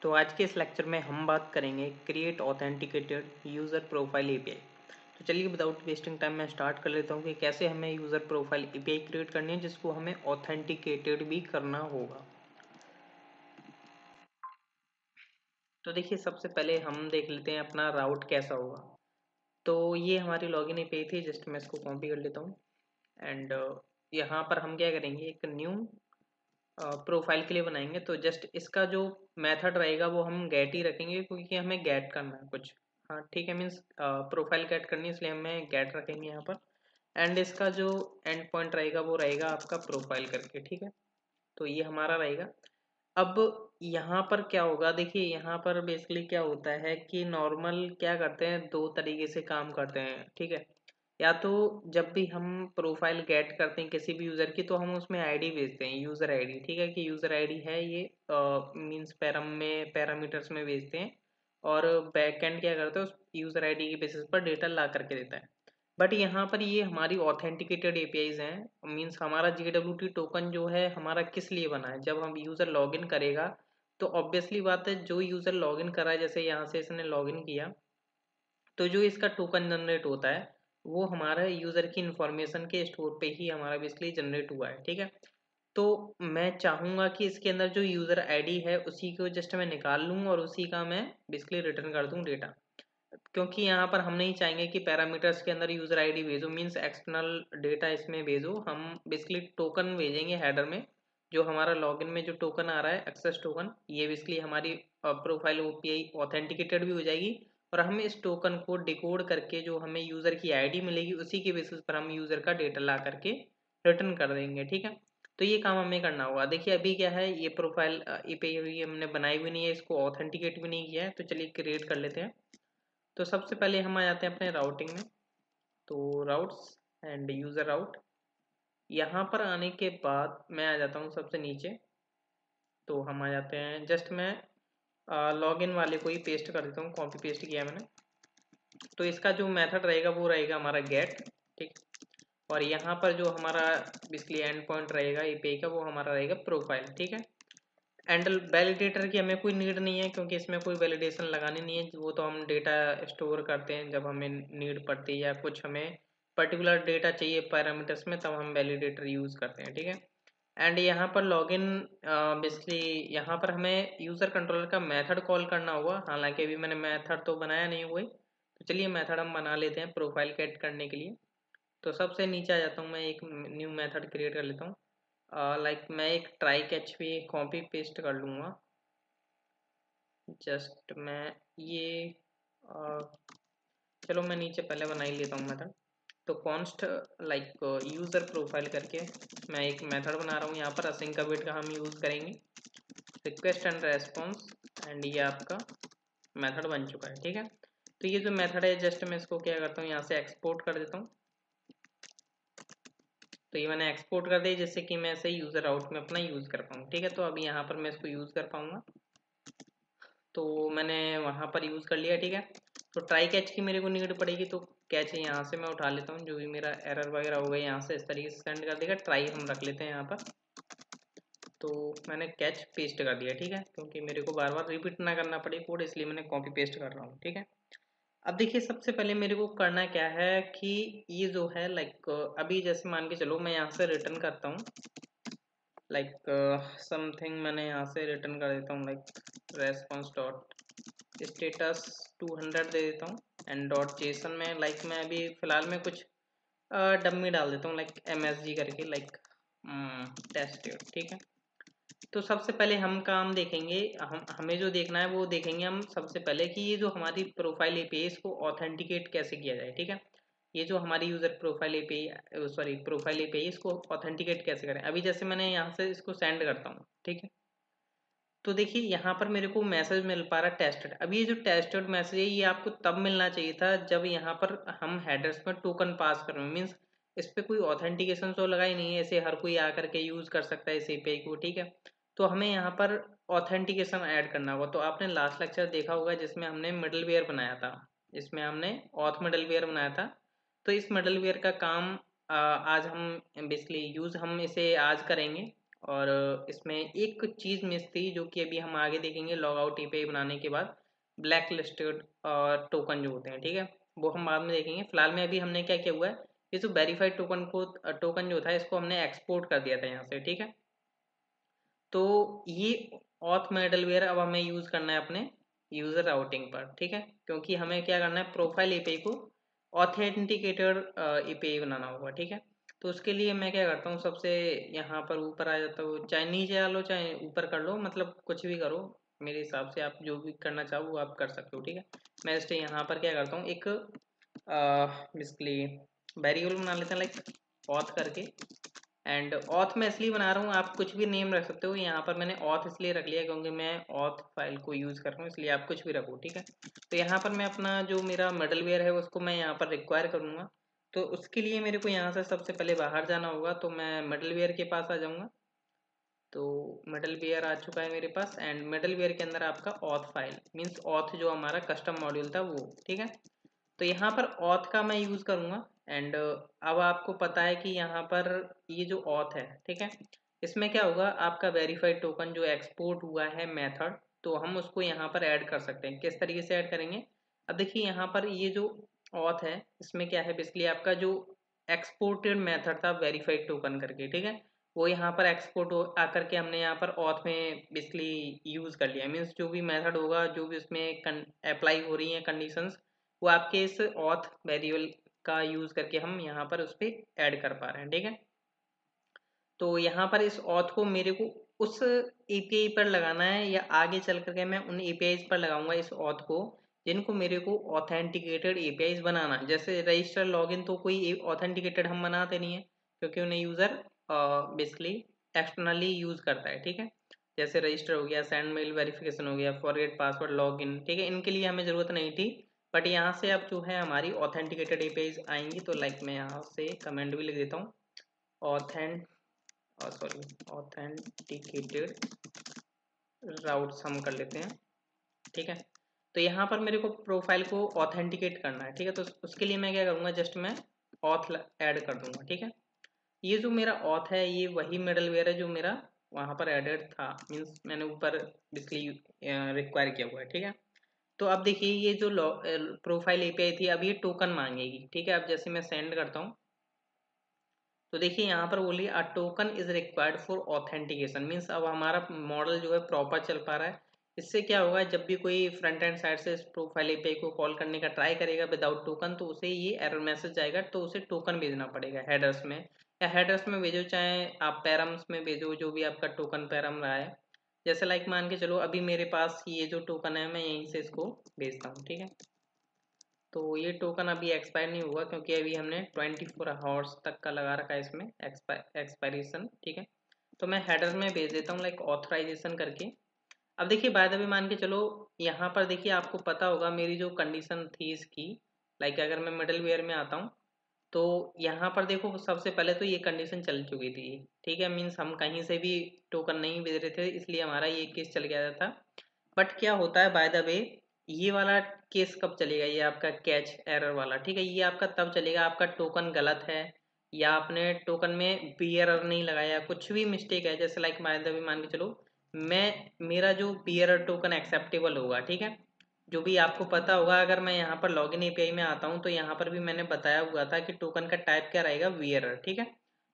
तो आज के इस लेक्चर में हम बात करेंगे create authenticated user profile API. तो चलिए विदाउट वेस्टिंग टाइम मैं स्टार्ट कर लेता हूँ कि कैसे हमें यूज़र प्रोफाइल एपीआई क्रिएट करनी है जिसको हमें ऑथेंटिकेटेड भी करना होगा। तो देखिए सबसे पहले हम देख लेते हैं अपना राउट कैसा होगा। तो ये हमारी लॉगिन एपीआई थी, जस्ट मैं इसको कॉपी कर लेता हूँ एंड यहाँ पर हम क्या करेंगे, एक न्यू प्रोफाइल के लिए बनाएंगे। तो जस्ट इसका जो मेथड रहेगा वो हम गेट ही रखेंगे क्योंकि हमें गेट करना है कुछ। हाँ ठीक है, मीन्स प्रोफाइल गेट करनी है इसलिए हमें गेट रखेंगे यहाँ पर। एंड इसका जो एंड पॉइंट रहेगा वो रहेगा आपका प्रोफाइल करके, ठीक है। तो ये हमारा रहेगा। अब यहाँ पर क्या होगा, देखिए यहाँ पर बेसिकली क्या होता है कि नॉर्मल क्या करते हैं, दो तरीके से काम करते हैं, ठीक है। या तो जब भी हम प्रोफाइल गेट करते हैं किसी भी यूज़र की तो हम उसमें आईडी भेजते हैं, यूज़र आईडी, ठीक है, कि यूज़र आईडी है ये, मींस पैरामीटर्स में भेजते हैं। और बैकएंड क्या करता है, उस यूज़र आईडी की बेसिस पर डेटा ला करके देता है। बट यहाँ पर ये हमारी ऑथेंटिकेटेड एपीआईज हैं, मींस हमारा JWT टोकन जो है हमारा किस लिए बना है, जब हम यूज़र लॉगिन करेगा तो ऑब्वियसली बात है जो यूज़र लॉगिन करा है, जैसे यहाँ से इसने लॉगिन किया तो जो इसका टोकन जनरेट होता है वो हमारा यूज़र की इंफॉर्मेशन के स्टोर पे ही हमारा बेसिकली जनरेट हुआ है, ठीक है। तो मैं चाहूँगा कि इसके अंदर जो यूज़र आईडी है उसी को जस्ट मैं निकाल लूँ और उसी का मैं बेसिकली रिटर्न कर दूँ डेटा। क्योंकि यहाँ पर हम नहीं चाहेंगे कि पैरामीटर्स के अंदर यूज़र आईडी भेजो, मींस एक्सटर्नल डेटा इसमें भेजो। हम बेसिकली टोकन भेजेंगे हेडर में, जो हमारा लॉगिन में जो टोकन आ रहा है एक्सेस टोकन, ये बेसिकली हमारी प्रोफाइल ओपीआई ऑथेंटिकेटेड भी हो जाएगी। और हम इस टोकन को डिकोड करके जो हमें यूज़र की आईडी मिलेगी उसी के बेसिस पर हम यूज़र का डेटा ला करके रिटर्न कर देंगे, ठीक है। तो ये काम हमें करना होगा। देखिए अभी क्या है, ये प्रोफाइल एपीआई हमने बनाई भी नहीं है, इसको ऑथेंटिकेट भी नहीं किया है, तो चलिए क्रिएट कर लेते हैं। तो सबसे पहले हम आ जाते हैं अपने राउटिंग में, तो राउट्स एंड यूज़र राउट। यहाँ पर आने के बाद मैं आ जाता हूँ सबसे नीचे। तो हम आ जाते हैं, जस्ट मैं लॉगिन वाले को ही पेस्ट कर देता हूँ, कॉपी पेस्ट किया मैंने। तो इसका जो मेथड रहेगा वो रहेगा हमारा गेट, ठीक। और यहाँ पर जो हमारा बेसिकली एंड पॉइंट रहेगा एपीआई का वो हमारा रहेगा प्रोफाइल, ठीक है। एंड वैलिडेटर की हमें कोई नीड नहीं है क्योंकि इसमें कोई वैलिडेशन लगानी नहीं है, वो तो हम डेटा स्टोर करते हैं जब हमें नीड पड़ती है या कुछ हमें पर्टिकुलर डेटा चाहिए पैरामीटर्स में, तब हम वैलिडेटर यूज़ करते हैं, ठीक है। एंड यहाँ पर लॉगिन बेसिकली यहाँ पर हमें यूज़र कंट्रोलर का मेथड कॉल करना होगा, हालांकि अभी मैंने मेथड तो बनाया नहीं हुआ। तो चलिए मेथड हम बना लेते हैं प्रोफाइल गेट करने के लिए। तो सबसे नीचे आ जाता हूँ मैं, एक न्यू मेथड क्रिएट कर लेता हूँ। लाइक मैं एक ट्राई कैच भी कॉपी पेस्ट कर लूँगा। जस्ट मैं ये चलो मैं नीचे पहले बना ही लेता हूँ मेथड। तो कॉन्स्ट लाइक यूज़र प्रोफाइल करके मैं एक मेथड बना रहा हूँ, यहाँ पर असिंक का वेट का हम यूज़ करेंगे, रिक्वेस्ट एंड रेस्पॉन्स। एंड ये आपका मेथड बन चुका है, ठीक है। तो ये जो मेथड है जस्ट मैं इसको क्या करता हूँ, यहाँ से एक्सपोर्ट कर देता हूँ। तो ये मैंने एक्सपोर्ट कर दिया जिससे कि मैं इसे यूज़र आउट में अपना यूज़ कर पाऊँ, ठीक है। तो अभी यहाँ पर मैं इसको यूज़ कर पाऊँगा, तो मैंने वहाँ पर यूज़ कर लिया, ठीक है। तो ट्राई कैच की मेरे को नीड पड़ेगी, तो कैच है यहाँ से मैं उठा लेता हूँ, जो भी मेरा एरर वगैरह हो गया यहाँ से इस तरीके से सेंड कर देगा। ट्राई हम रख लेते हैं यहाँ पर। तो मैंने कैच पेस्ट कर दिया, ठीक है, क्योंकि मेरे को बार बार रिपीट ना करना पड़े कोड, इसलिए मैंने कॉपी पेस्ट कर रहा हूँ, ठीक है। अब देखिए सबसे पहले मेरे को करना क्या है कि ये जो है लाइक अभी जैसे मान के चलो मैं यहाँ से रिटर्न करता हूँ, लाइक समथिंग मैंने यहाँ से रिटर्न कर देता हूँ, लाइक रेस्पॉन्स डॉट स्टेटस 200 दे देता हूँ। एंड डॉट जेसन में लाइक मैं अभी फ़िलहाल में कुछ डम्मी डाल देता हूँ, लाइक MSG करके, लाइक टेस्टेड, ठीक है। तो सबसे पहले हम काम देखेंगे, हमें जो देखना है वो देखेंगे हम सबसे पहले कि ये जो हमारी प्रोफाइल एपीआई इसको ऑथेंटिकेट कैसे किया जाए, ठीक है। ये जो हमारी user profile API sorry profile API इसको ऑथेंटिकेट कैसे करें। अभी जैसे मैंने यहाँ से इसको सेंड करता हूँ, ठीक है। तो देखिए यहाँ पर मेरे को मैसेज मिल पा रहा है टेस्टेड। अब ये जो टेस्टेड मैसेज है ये आपको तब मिलना चाहिए था जब यहाँ पर हम हेडर्स में टोकन पास कर रहे हैं, मीन्स इस पर कोई ऑथेंटिकेशन तो लगा ही नहीं है, ऐसे हर कोई आकर के यूज़ कर सकता है इस एपीआई को, ठीक है। तो हमें यहाँ पर ऑथेंटिकेशन ऐड करना होगा। तो आपने लास्ट लेक्चर देखा होगा जिसमें हमने मिडलवेयर बनाया था, इसमें हमने ऑथ मिडलवेयर बनाया था। तो इस मिडलवेयर का काम आज हम बेसिकली यूज़ हम इसे आज करेंगे। और इसमें एक चीज़ मिस थी जो कि अभी हम आगे देखेंगे लॉग आउट एपीआई बनाने के बाद, ब्लैक लिस्टेड टोकन जो होते हैं, ठीक है, वो हम बाद में देखेंगे। फिलहाल में अभी हमने क्या किया हुआ है, ये जो वेरीफाइड टोकन जो था इसको हमने एक्सपोर्ट कर दिया था यहाँ से, ठीक है। तो ये ऑथ मिडलवेयर अब हमें यूज़ करना है अपने यूज़र राउटिंग पर, ठीक है, क्योंकि हमें क्या करना है, प्रोफाइल एपीआई को ऑथेंटिकेटेड एपीआई बनाना होगा, ठीक है। तो उसके लिए मैं क्या करता हूँ, सबसे यहाँ पर ऊपर आ जाता हूँ, चाहे नीचे आ लो चाहे ऊपर कर लो, मतलब कुछ भी करो, मेरे हिसाब से आप जो भी करना चाहो वो आप कर सकते हो, ठीक है। मैं जस्ट यहाँ पर क्या करता हूँ, एक बेसिकली वेरिएबल बना लेते हैं लाइक ऑथ करके। एंड ऑथ मैं इसलिए बना रहा हूँ, आप कुछ भी नेम रख सकते हो, यहाँ पर मैंने ऑथ इसलिए रख लिया क्योंकि मैं ऑथ फाइल को यूज़ कर रहा हूँ, इसलिए आप कुछ भी रखो, ठीक है। तो यहाँ पर मैं अपना जो मेरा मिडलवेयर है उसको मैं यहाँ पर रिक्वायर करूँगा। तो उसके लिए मेरे को यहाँ से सबसे पहले बाहर जाना होगा, तो मैं मिडलवेयर के पास आ जाऊँगा। तो मिडलवेयर आ चुका है मेरे पास, एंड मिडलवेयर के अंदर आपका ऑथ फाइल मीन्स ऑथ जो हमारा कस्टम मॉड्यूल था वो, ठीक है। तो यहाँ पर ऑथ का मैं यूज़ करूँगा। एंड अब आपको पता है कि यहाँ पर ये जो ऑथ है, ठीक है, इसमें क्या होगा, आपका वेरीफाइड टोकन जो एक्सपोर्ट हुआ है मेथड, तो हम उसको यहाँ पर ऐड कर सकते हैं। किस तरीके से ऐड करेंगे, अब देखिए यहाँ पर ये जो ऑथ है इसमें क्या है, बेसिकली आपका जो एक्सपोर्टेड मेथड था वेरीफाइड टोकन करके, ठीक है, वो यहाँ पर एक्सपोर्ट आकर के हमने यहाँ पर ऑथ में बेसिकली यूज़ कर लिया। मीन्स जो भी मेथड होगा, जो भी उसमें अप्लाई हो रही हैं कंडीशंस, वो आपके इस ऑथ वेरिएबल का यूज़ करके हम यहाँ पर उस पर ऐड कर पा रहे हैं, ठीक है। तो यहाँ पर इस ऑथ को मेरे को उस एपीआई पर लगाना है, या आगे चल करके मैं उन एपीआईज पर लगाऊंगा इस ऑथ को जिनको मेरे को ऑथेंटिकेटेड एपीआईज बनाना है। जैसे रजिस्टर लॉगिन तो कोई ऑथेंटिकेटेड हम बनाते नहीं है, क्योंकि उन्हें यूज़र बेसिकली एक्सटर्नली यूज़ करता है, ठीक है। जैसे रजिस्टर हो गया, सेंड मेल वेरिफिकेशन हो गया, फॉरगेट पासवर्ड लॉगिन, ठीक है, इनके लिए हमें ज़रूरत नहीं थी। बट यहाँ से अब जो है हमारी ऑथेंटिकेटेड एपीआईज आएंगी, तो लाइक मैं यहाँ से कमेंट भी लिख देता हूँ, ऑथेंट सॉरी ऑथेंटिकेटेड राउट्स हम कर लेते हैं, ठीक है। तो यहाँ पर मेरे को प्रोफाइल को ऑथेंटिकेट करना है, ठीक है। तो उसके लिए मैं क्या करूँगा, जस्ट मैं ऑथ ऐड कर दूंगा, ठीक है। ये जो मेरा ऑथ है ये वही मिडलवेयर है जो मेरा वहाँ पर एडेड था, मीन्स मैंने ऊपर बेसिकली रिक्वायर किया हुआ है, ठीक है। तो अब देखिए ये जो प्रोफाइल एपीआई थी अब ये टोकन मांगेगी, ठीक है। अब जैसे मैं सेंड करता हूँ, तो देखिए यहाँ पर बोलिए a token is required for authentication, means अब हमारा मॉडल जो है प्रॉपर चल पा रहा है। इससे क्या होगा, जब भी कोई फ्रंट एंड साइड से इस प्रोफाइल एपीआई को कॉल करने का ट्राई करेगा विदाउट टोकन, तो उसे ये एरर मैसेज आएगा, तो उसे टोकन भेजना पड़ेगा हेडर्स में, या हेडर्स में भेजो चाहे आप पैरम्स में भेजो, जो भी आपका टोकन पैरम रहा है। जैसे लाइक मान के चलो अभी मेरे पास ये जो टोकन है मैं यहीं से इसको भेजता हूँ, ठीक है। तो ये टोकन अभी एक्सपायर नहीं हुआ क्योंकि अभी हमने 24 आवर्स तक का लगा रखा है इसमें एक्सपायरेशन, ठीक है। तो मैं हेडर में भेज देता हूँ लाइक ऑथराइजेशन करके। अब देखिए बाय द वे मान के चलो, यहाँ पर देखिए आपको पता होगा मेरी जो कंडीशन थी इसकी, लाइक अगर मैं मिडल वेयर में आता हूँ, तो यहाँ पर देखो सबसे पहले तो ये कंडीशन चल चुकी थी, ठीक है। मीन्स हम कहीं से भी टोकन नहीं भेज रहे थे, इसलिए हमारा ये केस चल गया था। बट क्या होता है बाय द वे, ये वाला केस कब चलेगा, ये आपका कैच एरर वाला, ठीक है, ये आपका तब चलेगा आपका टोकन गलत है, या आपने टोकन में बी एरर नहीं लगाया, कुछ भी मिस्टेक है। जैसे लाइक बाय द वे मान के चलो मैं मेरा जो बी एरर टोकन एक्सेप्टेबल होगा, ठीक है, जो भी आपको पता होगा, अगर मैं यहाँ पर लॉगिन एपीआई में आता हूँ तो यहाँ पर भी मैंने बताया हुआ था कि टोकन का टाइप क्या रहेगा, वी एरर, ठीक है।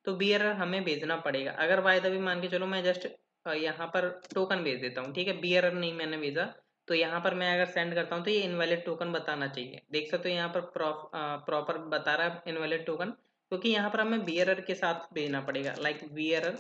तो वी एरर हमें भेजना पड़ेगा। अगर बाय द वे मान के चलो मैं जस्ट यहाँ पर टोकन भेज देता हूँ, ठीक है, बी एरर नहीं मैंने भेजा, तो यहाँ पर मैं अगर सेंड करता हूँ तो ये इनवैलिड टोकन बताना चाहिए। देख सकते हो यहाँ पर प्रॉपर बता रहा है इनवैलिड टोकन, क्योंकि यहाँ पर हमें बी एरर के साथ भेजना पड़ेगा लाइक वी एरर,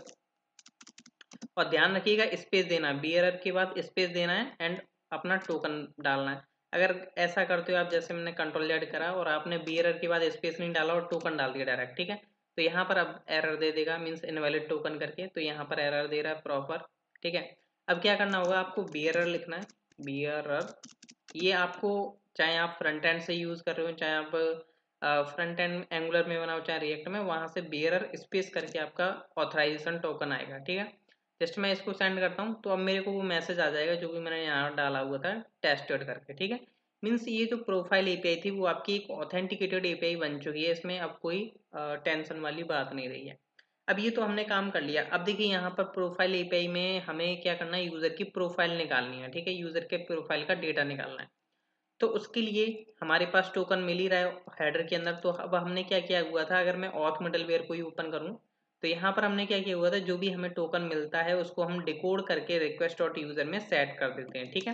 और ध्यान रखिएगा स्पेस देना है, बी एरर के बाद स्पेस देना है एंड अपना टोकन डालना है। अगर ऐसा करते हो आप, जैसे मैंने कंट्रोल जेड करा और आपने बी एरर के बाद स्पेस नहीं डाला और टोकन डाल दिया डायरेक्ट, ठीक है, तो यहाँ पर अब एरर दे देगा, मीन्स इनवैलिड टोकन करके, तो यहाँ पर एरर दे रहा है प्रॉपर, ठीक है। अब क्या करना होगा, आपको बी एरर लिखना है, बी एरर, ये आपको चाहे आप फ्रंट एंड से यूज़ कर रहे हो, चाहे आप फ्रंट एंड एंगुलर में बनाओ, चाहे रिएक्ट में, वहाँ से बी एरर स्पेस करके आपका ऑथराइजेशन टोकन आएगा, ठीक है। जस्ट मैं इसको सेंड करता हूँ तो अब मेरे को वो मैसेज आ जाएगा जो भी मैंने यहाँ डाला हुआ था टेस्टेड करके, ठीक है। मीन्स ये जो प्रोफाइल एपीआई थी वो आपकी एक ऑथेंटिकेटेड एपीआई बन चुकी है, इसमें अब कोई टेंशन वाली बात नहीं रही है। अब ये तो हमने काम कर लिया। अब देखिए यहाँ पर प्रोफाइल एपीआई में हमें क्या करना है, यूज़र की प्रोफाइल निकालनी है, ठीक है, यूज़र के प्रोफाइल का डेटा निकालना है। तो उसके लिए हमारे पास टोकन मिल ही रहा है हेडर के अंदर। तो अब हमने क्या किया हुआ था, अगर मैं ऑथ मिडलवेयर को ही ओपन करूँ तो यहाँ पर हमने क्या किया हुआ था, जो भी हमें टोकन मिलता है उसको हम डिकोड करके रिक्वेस्ट डॉट यूज़र में सेट कर देते हैं, ठीक है।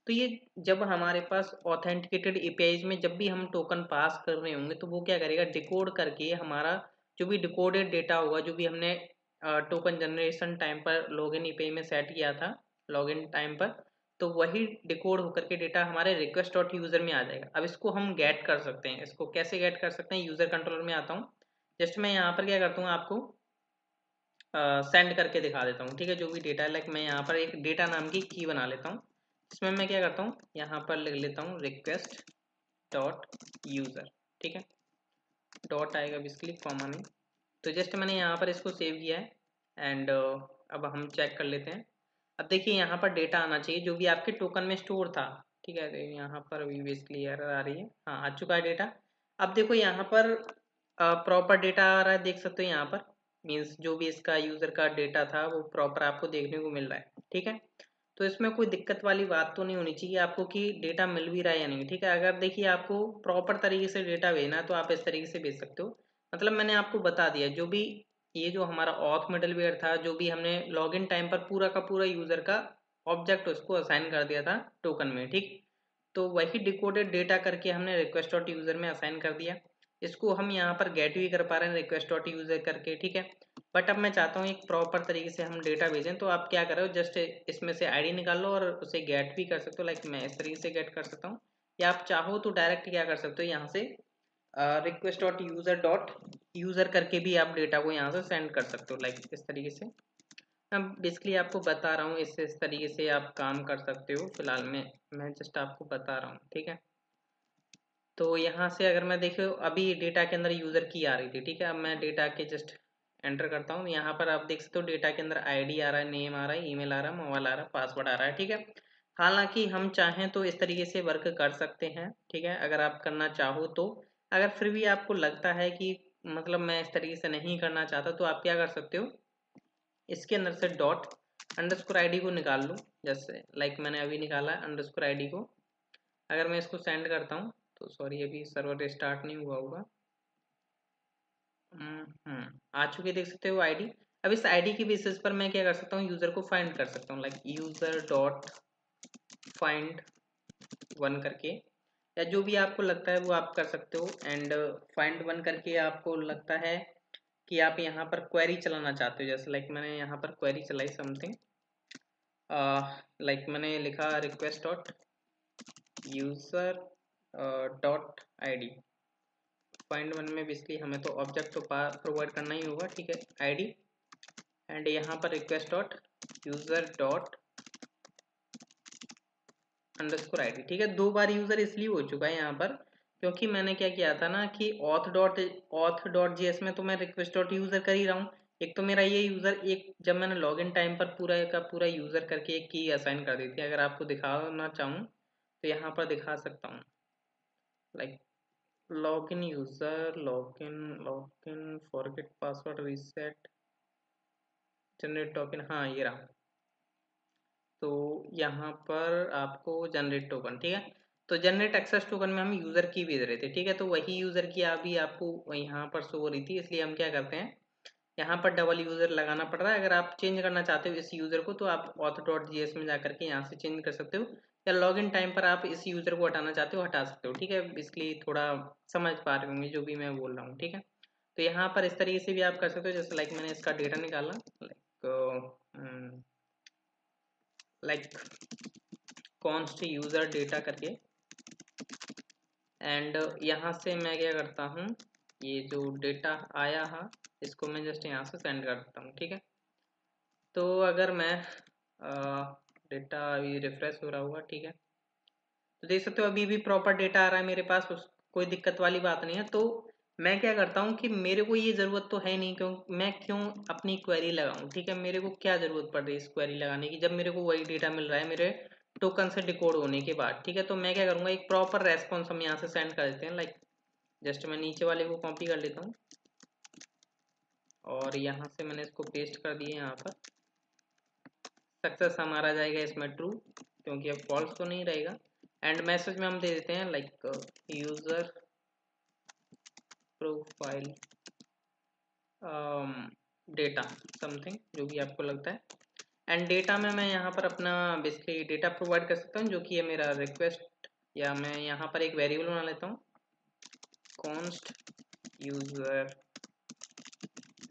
तो ये जब हमारे पास ऑथेंटिकेटेड एपीआईज में जब भी हम टोकन पास कर रहे होंगे तो वो क्या करेगा, डिकोड करके हमारा जो भी डिकोडेड डेटा होगा, जो भी हमने टोकन जनरेशन टाइम पर लॉगिन एपीआई में सेट किया था लॉगिन टाइम पर, तो वही डिकोड होकर के डेटा हमारे रिक्वेस्ट डॉट यूज़र में आ जाएगा। अब इसको हम गेट कर सकते हैं। इसको कैसे गेट कर सकते हैं, यूज़र कंट्रोलर में आता हूँ। जस्ट मैं यहाँ पर क्या करता हूँ, आपको सेंड करके दिखा देता हूँ, ठीक है। जो भी डेटा है, लाइक मैं यहाँ पर एक डेटा नाम की की बना लेता हूँ। इसमें मैं क्या करता हूँ, यहाँ पर लिख लेता हूँ रिक्वेस्ट डॉट यूज़र, ठीक है। डॉट आएगा बेसिकली, कॉमा नहीं। तो जस्ट मैंने यहाँ पर इसको सेव किया है एंड अब हम चेक कर लेते हैं। अब देखिए यहाँ पर डेटा आना चाहिए जो भी आपके टोकन में स्टोर था, ठीक है। तो यहाँ पर अभी बेसिकली एरर आ रही है, हाँ आ चुका है डेटा। अब देखो यहाँ पर प्रॉपर डेटा आ रहा है, देख सकते हो यहाँ पर, मीन्स जो भी इसका यूज़र का डेटा था वो प्रॉपर आपको देखने को मिल रहा है, ठीक है। तो इसमें कोई दिक्कत वाली बात तो नहीं होनी चाहिए आपको कि डेटा मिल भी रहा है या नहीं, ठीक है। अगर देखिए आपको प्रॉपर तरीके से डेटा भेजना है तो आप इस तरीके से भेज सकते हो। मतलब मैंने आपको बता दिया, जो भी ये जो हमारा ऑथ मिडलवेयर था, जो भी हमने लॉगिन टाइम पर पूरा का पूरा यूज़र का ऑब्जेक्ट उसको असाइन कर दिया था टोकन में, ठीक। तो वही डिकोडेड डेटा करके हमने रिक्वेस्ट डॉट यूज़र में असाइन कर दिया। इसको हम यहाँ पर गेट भी कर पा रहे हैं रिक्वेस्ट डॉट यूज़र करके, ठीक है। बट अब मैं चाहता हूँ एक प्रॉपर तरीके से हम डेटा भेजें, तो आप क्या करो, जस्ट इसमें से आईडी निकाल लो और उसे गेट भी कर सकते हो। लाइक मैं इस तरीके से गेट कर सकता हूँ, या आप चाहो तो डायरेक्ट क्या कर सकते हो, यहाँ से रिक्वेस्ट डॉट यूज़र करके भी आप डेटा को यहाँ से सेंड कर सकते हो, लाइक इस तरीके से। मैं बेसिकली आपको बता रहा हूँ, इस तरीके से आप काम कर सकते हो। फिलहाल मैं जस्ट आपको बता रहा हूँ, ठीक है। तो यहाँ से अगर मैं देखो, अभी डेटा के अंदर यूज़र की आ रही थी, ठीक है। अब मैं डेटा के जस्ट एंटर करता हूँ, यहाँ पर आप देख सकते हो डेटा के अंदर आईडी आ रहा है, नेम आ रहा है, ईमेल आ रहा है, मोबाइल आ रहा है, पासवर्ड आ रहा है, ठीक है। हालांकि हम चाहें तो इस तरीके से वर्क कर सकते हैं, ठीक है, अगर आप करना चाहो तो। अगर फिर भी आपको लगता है कि मतलब मैं इस तरीके से नहीं करना चाहता, तो आप क्या कर सकते हो, इसके अंदर से डॉट अंडरस्कोर आईडी को निकाल लो, जैसे लाइक मैंने अभी निकाला है अंडरस्कोर आईडी को। अगर मैं इसको सेंड करता हूँ तो सॉरी, अभी सर्वर स्टार्ट नहीं हुआ होगा। आ चुके, देख सकते हो आईडी। अब इस आईडी की बेसिस पर मैं क्या कर सकता हूँ, यूज़र को फाइंड कर सकता हूँ, like user dot find one करके, या जो भी आपको लगता है वो आप कर सकते हो। एंड फाइंड वन करके आपको लगता है कि आप यहाँ पर क्वेरी चलाना चाहते हो, जैसे लाइक मैंने यहाँ पर क्वेरी चलाई समथिंग, लाइक मैंने लिखा request dot user dot ID. Find one में बेसिकली हमें तो ऑब्जेक्ट तो प्रोवाइड करना ही होगा, ठीक है, आईडी। एंड यहाँ पर request dot user dot underscore ID, ठीक है। दो बार यूज़र इसलिए हो चुका है यहाँ पर, क्योंकि मैंने क्या किया था ना कि ऑथ डॉट जेएस में तो मैं रिक्वेस्ट डॉट यूज़र कर ही रहा हूँ। एक तो मेरा ये यूज़र, एक जब मैंने लॉगिन टाइम पर पूरा का पूरा यूज़र करके एक की असाइन कर दी थी। अगर आपको दिखाना चाहूँ तो यहाँ पर दिखा सकता हूँ, like login user, login forget password reset generate token, हाँ ये रहा। तो यहाँ पर आपको जनरेट टोकन, ठीक है। तो जनरेट एक्सेस टोकन में हम यूज़र की भेज रहे थे, ठीक है। तो वही यूज़र की अभी आपको यहाँ पर शो हो रही थी, इसलिए हम क्या करते हैं, यहाँ पर डबल यूज़र लगाना पड़ रहा है। अगर आप चेंज करना चाहते हो इस यूज़र को, तो आप ऑथ डॉट जीएस में जाकर के यहाँ से चेंज कर सकते हो, या लॉगिन टाइम पर आप इस यूज़र को हटाना चाहते हो हटा सकते हो, ठीक है। इसलिए थोड़ा समझ पा रहे होंगे जो भी मैं बोल रहा हूँ, ठीक है। तो यहाँ पर इस तरीके से भी आप कर सकते हो, जैसे लाइक मैंने इसका डेटा निकाला, लाइक कॉन्स्ट यूज़र डेटा करके। एंड यहाँ से मैं क्या करता हूँ, ये जो डेटा आया है इसको मैं जस्ट यहाँ से सेंड कर देता हूँ, ठीक है। तो अगर मैं डेटा अभी रिफ्रेश हो रहा होगा, ठीक है। तो देख सकते हो अभी भी प्रॉपर डेटा आ रहा है मेरे पास, उस कोई दिक्कत वाली बात नहीं है। तो मैं क्या करता हूँ कि मेरे को ये ज़रूरत तो है नहीं, मैं क्यों अपनी क्वेरी लगाऊं, ठीक है। मेरे को क्या ज़रूरत पड़ रही है इस क्वेरी लगाने की, जब मेरे को वही डेटा मिल रहा है मेरे टोकन से डिकोड होने के बाद, ठीक है। तो मैं क्या करूँगा, एक प्रॉपर रेस्पॉन्स हम यहाँ से सेंड कर देते हैं। लाइक जस्ट मैं नीचे वाले को कॉपी कर लेता हूँ और यहाँ से मैंने इसको पेस्ट कर दिया यहाँ पर। सक्सेस हमारा जाएगा इसमें ट्रू, क्योंकि अब फॉल्स तो नहीं रहेगा। एंड मैसेज में हम दे देते हैं like user profile data something, जो भी आपको लगता है। एंड डेटा में मैं यहाँ पर अपना बेसिकली डेटा प्रोवाइड कर सकता हूँ, जो कि है मेरा रिक्वेस्ट, या मैं यहाँ पर एक वेरिएबल बना लेता हूँ const user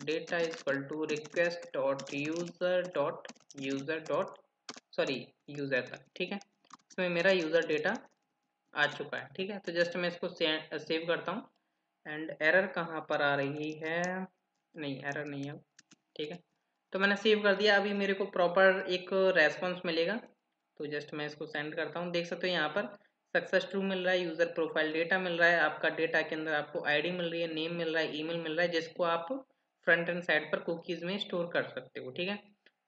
data is equal to request dot user dot sorry user तक। ठीक है, इसमें मेरा यूजर डेटा आ चुका है। ठीक है, तो जस्ट मैं इसको सेव करता हूँ। एंड एरर कहाँ पर आ रही है, नहीं एरर नहीं है। ठीक है, तो मैंने सेव कर दिया। अभी मेरे को प्रॉपर एक रेस्पॉन्स मिलेगा, तो जस्ट मैं इसको सेंड करता हूँ। देख सकते हो यहाँ पर सक्सेस ट्रू मिल रहा है, यूजर प्रोफाइल डेटा मिल रहा है, आपका डेटा के अंदर आपको आईडी मिल रही है, नेम मिल रहा है, ईमेल मिल रहा है, जिसको आप फ्रंट एंड साइड पर कुकीज में स्टोर कर सकते हो। ठीक है,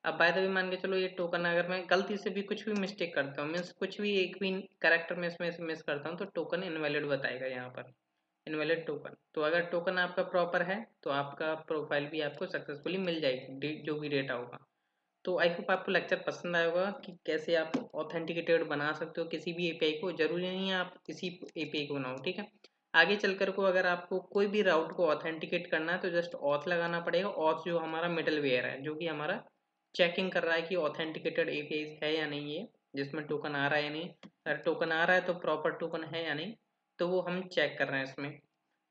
अब बाय द वे मान के चलो ये टोकन अगर मैं गलती से भी कुछ भी मिस्टेक करता हूँ, मीन्स कुछ भी एक भी कैरेक्टर में इसमें मिस करता हूँ, तो टोकन इनवैलिड बताएगा यहाँ पर, इनवैलिड टोकन। तो अगर टोकन आपका प्रॉपर है तो आपका प्रोफाइल भी आपको सक्सेसफुली मिल जाएगी, जो भी डेटा होगा। तो आई होप आपको लेक्चर पसंद आया होगा कि कैसे आप ऑथेंटिकेटेड बना सकते हो किसी भी एपीआई को। जरूरी नहीं है आप किसी एपीआई को बनाओ। ठीक है, आगे चलकर को अगर आपको कोई भी राउट को ऑथेंटिकेट करना है तो जस्ट ऑथ लगाना पड़ेगा। ऑथ जो हमारा मिडल वेयर है, जो कि हमारा चेकिंग कर रहा है कि ऑथेंटिकेटेड एपीआई है या नहीं, ये जिसमें टोकन आ रहा है या नहीं। अगर टोकन आ रहा है तो प्रॉपर टोकन है या नहीं, तो वो हम चेक कर रहे हैं इसमें।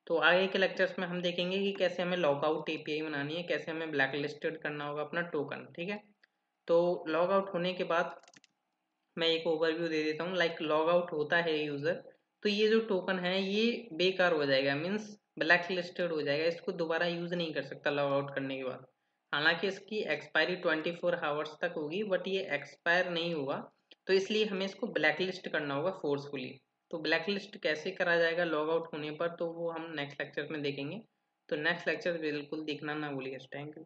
तो आगे के लेक्चर्स में हम देखेंगे कि कैसे हमें लॉगआउट एपीआई बनानी है, कैसे हमें ब्लैक लिस्टेड करना होगा अपना टोकन। ठीक है, तो लॉग आउट होने के बाद मैं एक ओवरव्यू दे देता हूँ। लाइक लॉग आउट होता है यूज़र, तो ये जो टोकन है ये बेकार हो जाएगा, मीन्स ब्लैक लिस्टेड हो जाएगा, इसको दोबारा यूज़ नहीं कर सकता लॉग आउट करने के बाद। हालांकि इसकी एक्सपायरी 24 आवर्स तक होगी, बट ये एक्सपायर नहीं हुआ, तो इसलिए हमें इसको ब्लैक लिस्ट करना होगा फोर्सफुली। तो ब्लैक लिस्ट कैसे करा जाएगा लॉग आउट होने पर, तो वो हम नेक्स्ट लेक्चर में देखेंगे। तो नेक्स्ट लेक्चर बिल्कुल देखना ना भूलिए। Thank you.